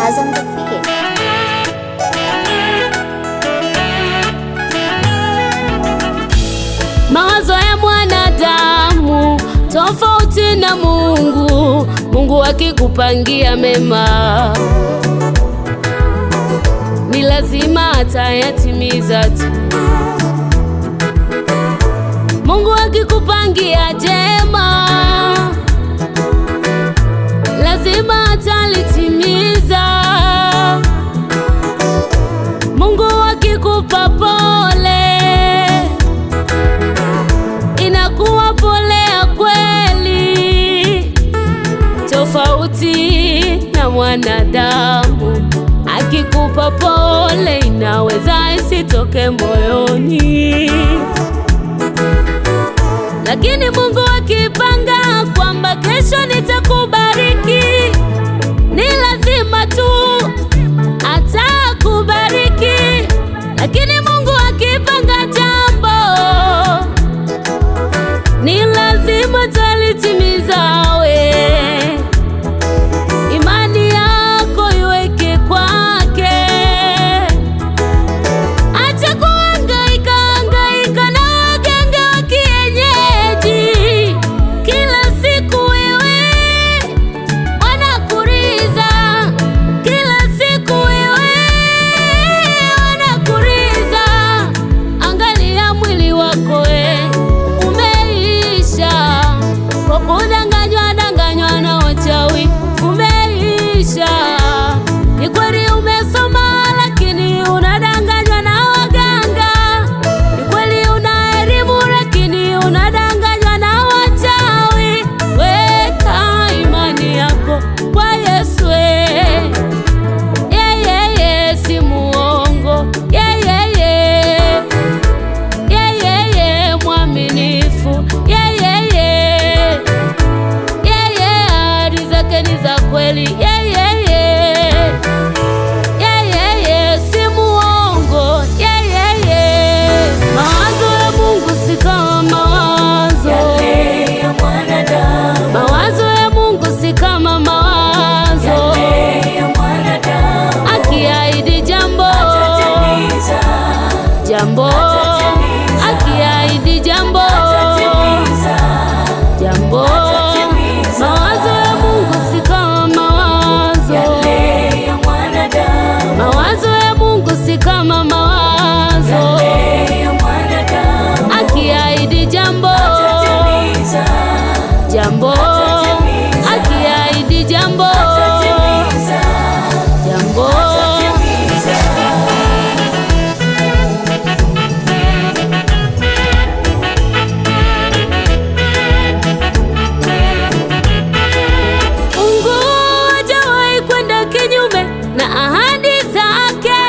Buzz on the beat. Mawazo ya mwanadamu tofauti na Mungu. Mungu akikupangia mema ni lazima atayatimiza tu. Mungu akikupangia jema lazima atalitimiza. Mungu akikupa pole inakuwa pole ya kweli, tofauti na mwanadamu. Akikupa pole inaweza isitoke moyoni, lakini Mungu akipanga kwamba kesho nitakubariki, ni lazima tu atakubariki. Lakini Mungu akipanga jambo ni lazima talitimiza. We imani yako iweke kwake, acha kuhangaika hangaika na waganga wa kienyeji. Kila siku wewe wanakuriza, kila siku wewe wanakuriza. Angalia mwili wako umeisha kwa kudanganywa danganywa na wachawi, umeisha. Ni kweli umesoma lakini unadanganywa na waganga, ni kweli una elimu lakini unadanganywa na wachawi. Weka imani yako kwa Yesu, yeye si muongo, yeye mwaminifu, yeye ahadi zake ni za kweli, yeye si muongo, yeye. Mawazo ya Mungu si kama mawazo ya mwanadamu, mawazo ya Mungu si kama mawazo ya mwanadamu. Akiahidi jambo jambo, akiahidi jambo jambo. Mawazo ya Mungu si kama mawazo ya mwanadamu, mawazo ya Mungu si kama mawazo ya mwanadamu. Akiahidi jambo jambo, akiahidi jambo jambo. Mungu hajawahi kwenda kinyume na ahadi zake.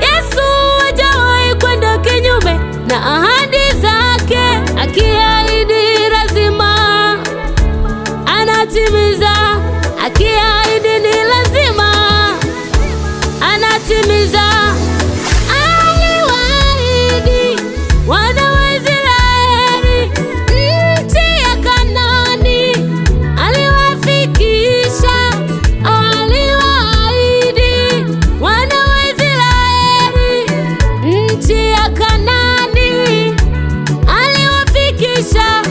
Yesu hajawahi kwenda kinyume na ahadi zake. Akiahidi lazima anatimiza, akiahidi ni lazima anatimiza. Aliwaahidi wana wa Israeli nchi ya Kanaani, aliwafikisha. Aliwaahidi wana wa Israeli nchi ya Kanaani, aliwafikisha.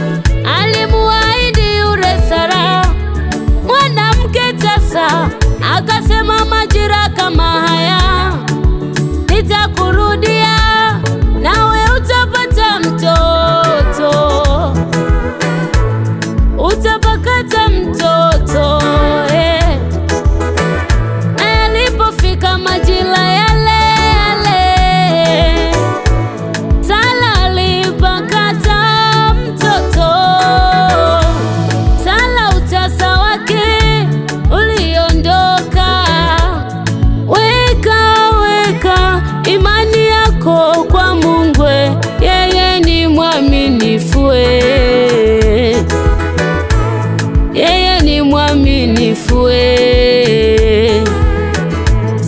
Alimuahidi yule Sara mwanamke tasa, akasema majira kama haya nitakurudia, nawe utapata mtoto, utapakata mtoto. Na yalipofika majira yale yale, Sara alipakata mtoto. Sara utasa wake uliondoka. Weka imani yako kwa Mungu, yeye ni mwaminifu, yeye ni mwaminifu,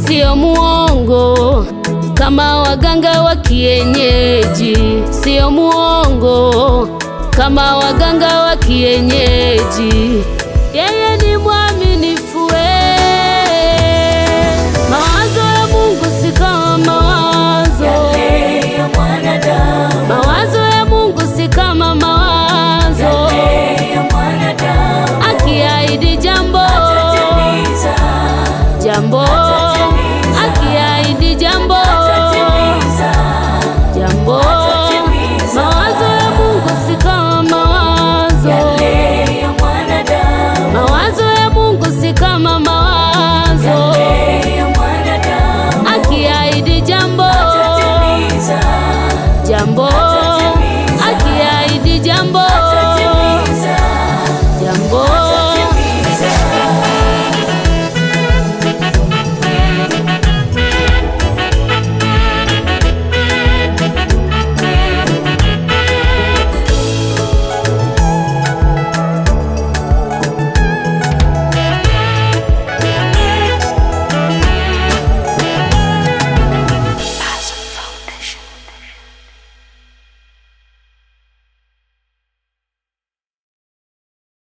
sio muongo kama waganga wa kienyeji, sio muongo kama waganga wa kienyeji.